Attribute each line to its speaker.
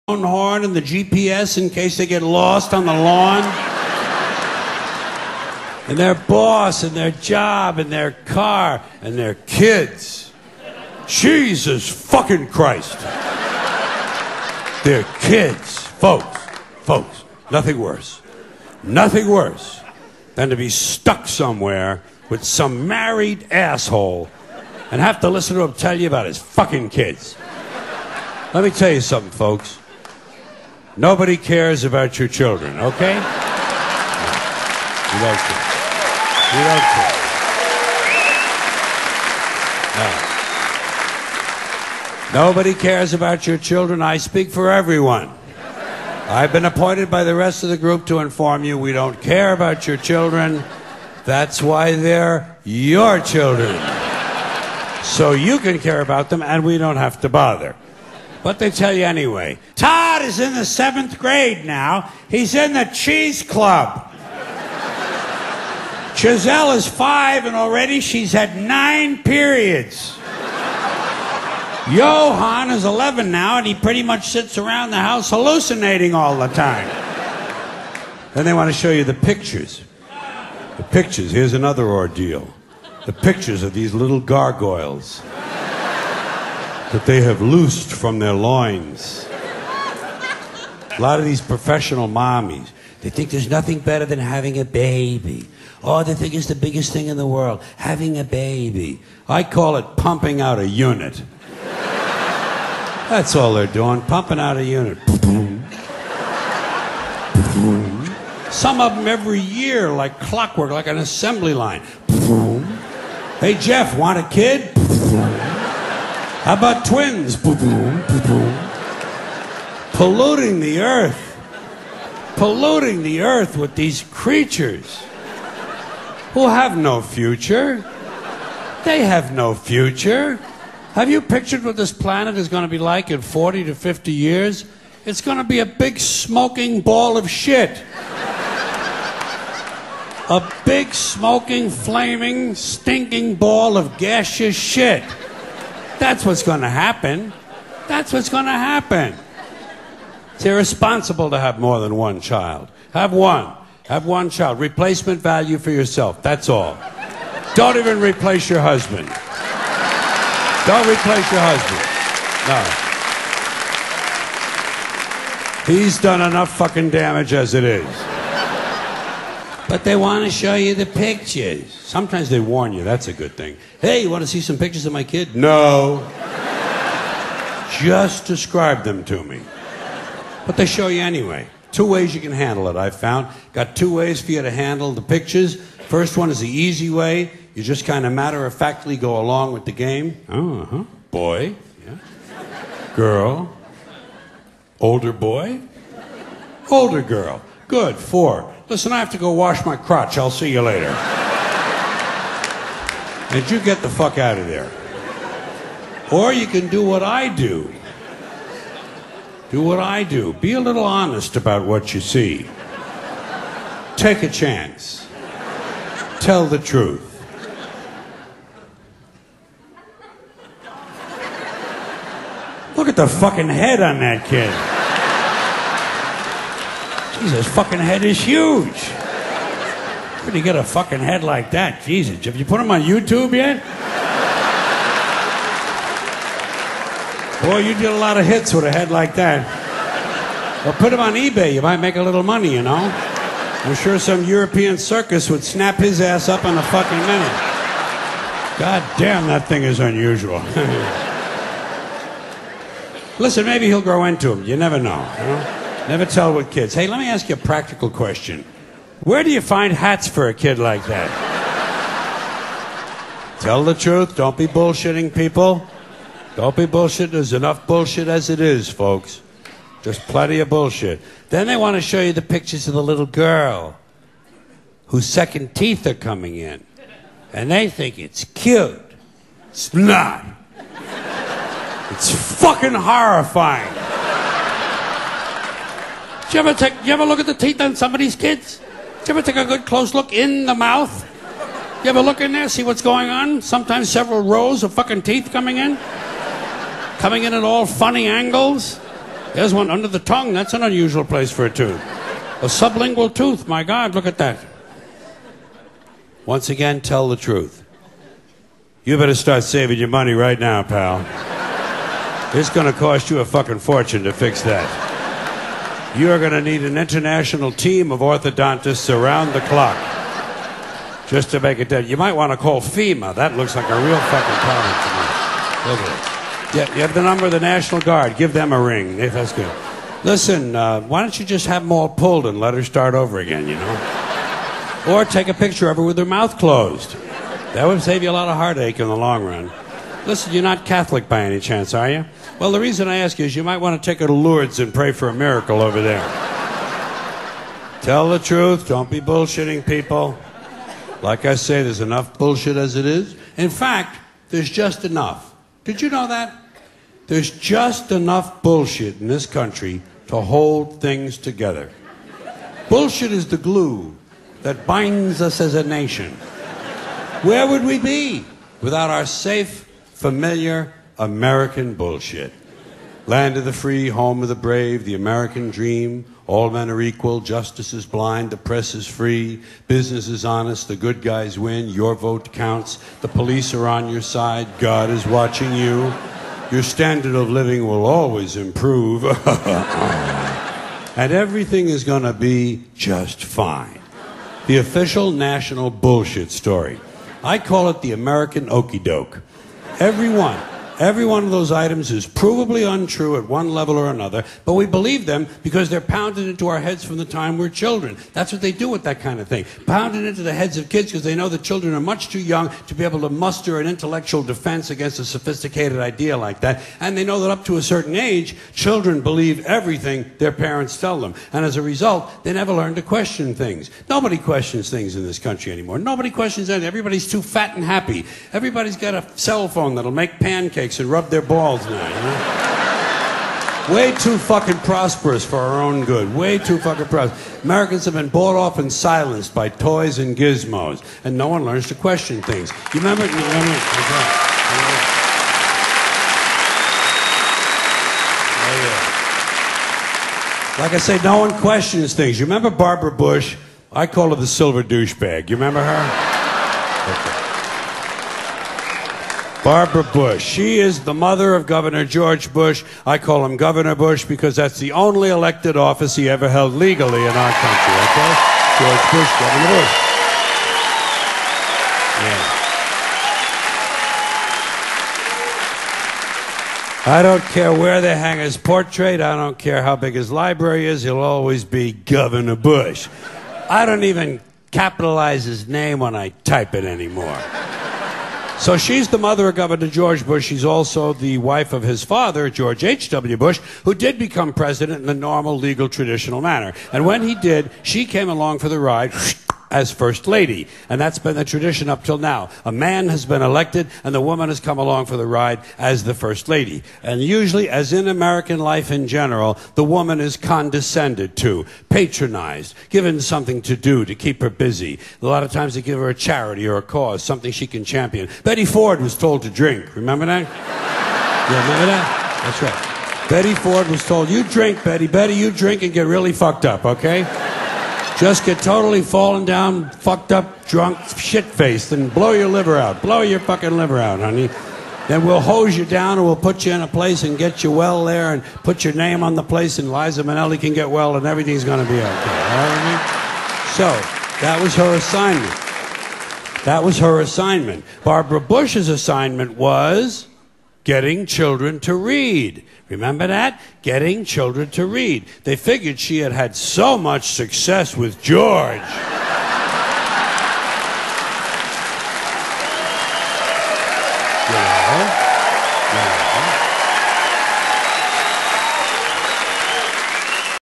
Speaker 1: horn and the GPS in case they get lost on the lawn. And their boss and their job and their car and their kids. Jesus fucking Christ. Their kids. Folks, nothing worse than to be stuck somewhere with some married asshole and have to listen to him tell you about his fucking kids. Let me tell you something, folks. Nobody cares about your children, okay? You don't care. You don't care. No. Nobody cares about your children. I speak for everyone. I've been appointed by the rest of the group to inform you we don't care about your children. That's why they're your children. So you can care about them and we don't have to bother. But they tell you anyway. Todd is in the 7th grade now. He's in the cheese club. Giselle is 5 and already she's had 9 periods. Johan is 11 now and he pretty much sits around the house hallucinating all the time. Then they want to show you the pictures. The pictures, here's another ordeal. The pictures of these little gargoyles that they have loosed from their loins. A lot of these professional mommies, they think there's nothing better than having a baby. Oh, they think it's the biggest thing in the world, having a baby. I call it pumping out a unit. That's all they're doing, pumping out a unit. Some of them every year, like clockwork, like an assembly line. Hey, Jeff, want a kid? How about twins? Polluting the earth. Polluting the earth with these creatures who have no future. They have no future. Have you pictured what this planet is going to be like in 40 to 50 years? It's going to be a big smoking ball of shit. A big smoking, flaming, stinking ball of gaseous shit. That's what's going to happen. That's what's going to happen. It's irresponsible to have more than one child. Have one. Have one child. Replacement value for yourself. That's all. Don't even replace your husband. Don't replace your husband. No. He's done enough fucking damage as it is. But they want to show you the pictures. Sometimes they warn you. That's a good thing. Hey, you want to see some pictures of my kid? No. Just describe them to me. But they show you anyway. 2 ways you can handle it, I've found. Got 2 ways for you to handle the pictures. First one is the easy way. You just kind of matter-of-factly go along with the game. Boy. Yeah. Girl. Older boy. Older girl. Good. 4. Listen, I have to go wash my crotch. I'll see you later. And you get the fuck out of there. Or you can do what I do. Do what I do. Be a little honest about what you see. Take a chance. Tell the truth. Look at the fucking head on that kid. Jesus, his fucking head is huge. Where do you get a fucking head like that? Jesus, have you put him on YouTube yet? Boy, you did a lot of hits with a head like that. Well, put him on eBay. You might make a little money, you know. I'm sure some European circus would snap his ass up in a fucking minute. God damn, that thing is unusual. Listen, maybe he'll grow into him. You never know, you know? Never tell with kids. Hey, let me ask you a practical question. Where do you find hats for a kid like that? Tell the truth. Don't be bullshitting people. Don't be bullshit. There's enough bullshit as it is, folks. Just plenty of bullshit. Then they want to show you the pictures of the little girl whose second teeth are coming in. And they think it's cute. It's not. It's fucking horrifying. Do you ever look at the teeth on somebody's kids? Do you ever take a good close look in the mouth? You ever look in there, see what's going on? Sometimes several rows of fucking teeth coming in at all funny angles. There's one under the tongue. That's an unusual place for a tooth. A sublingual tooth. My God, look at that. Once again, tell the truth. You better start saving your money right now, pal. It's going to cost you a fucking fortune to fix that. You are going to need an international team of orthodontists around the clock just to make it done. You might want to call FEMA. That looks like a real fucking problem to me. Look at it. Yeah, you have the number of the National Guard. Give them a ring. That's good. Listen, why don't you just have them all pulled and let her start over again, you know? Or take a picture of her with her mouth closed. That would save you a lot of heartache in the long run. Listen, you're not Catholic by any chance, are you? Well, the reason I ask you is you might want to take her to Lourdes and pray for a miracle over there. Tell the truth. Don't be bullshitting people. Like I say, there's enough bullshit as it is. In fact, there's just enough. Did you know that? There's just enough bullshit in this country to hold things together. Bullshit is the glue that binds us as a nation. Where would we be without our safe, familiar American bullshit? Land of the free, home of the brave, the American dream. All men are equal, justice is blind, the press is free, business is honest, the good guys win, your vote counts, the police are on your side, God is watching you, your standard of living will always improve, and everything is going to be just fine. The official national bullshit story. I call it the American okey doke. Every one of those items is provably untrue at one level or another, but we believe them because they're pounded into our heads from the time we're children. That's what they do with that kind of thing. Pounded into the heads of kids because they know that children are much too young to be able to muster an intellectual defense against a sophisticated idea like that. And they know that up to a certain age, children believe everything their parents tell them. And as a result, they never learn to question things. Nobody questions things in this country anymore. Nobody questions anything. Everybody's too fat and happy. Everybody's got a cell phone that'll make pancakes and rub their balls now, you know? Way too fucking prosperous for our own good. Way too fucking prosperous. Americans have been bought off and silenced by toys and gizmos, and no one learns to question things. You remember? Like I say, no one questions things. You remember Barbara Bush? I call her the silver douchebag. You remember her? Okay. Barbara Bush. She is the mother of Governor George Bush. I call him Governor Bush because that's the only elected office he ever held legally in our country, okay? George Bush, Governor Bush. Yeah. I don't care where they hang his portrait. I don't care how big his library is. He'll always be Governor Bush. I don't even capitalize his name when I type it anymore. So she's the mother of Governor George Bush. She's also the wife of his father, George H.W. Bush, who did become president in the normal, legal, traditional manner. And when he did, she came along for the ride as First Lady. And that's been the tradition up till now. A man has been elected, and the woman has come along for the ride as the First Lady. And usually, as in American life in general, the woman is condescended to, patronized, given something to do to keep her busy. A lot of times they give her a charity or a cause, something she can champion. Betty Ford was told to drink. Remember that? Yeah, remember that? That's right. Betty Ford was told, you drink, Betty. Betty, you drink and get really fucked up, okay? Just get totally fallen down, fucked up, drunk, shit-faced, and blow your liver out. Blow your fucking liver out, honey. Then we'll hose you down and we'll put you in a place and get you well there and put your name on the place and Liza Minnelli can get well and everything's going to be okay. All right? So, that was her assignment. That was her assignment. Barbara Bush's assignment was getting children to read. Remember that? Getting children to read. They figured she had had so much success with George.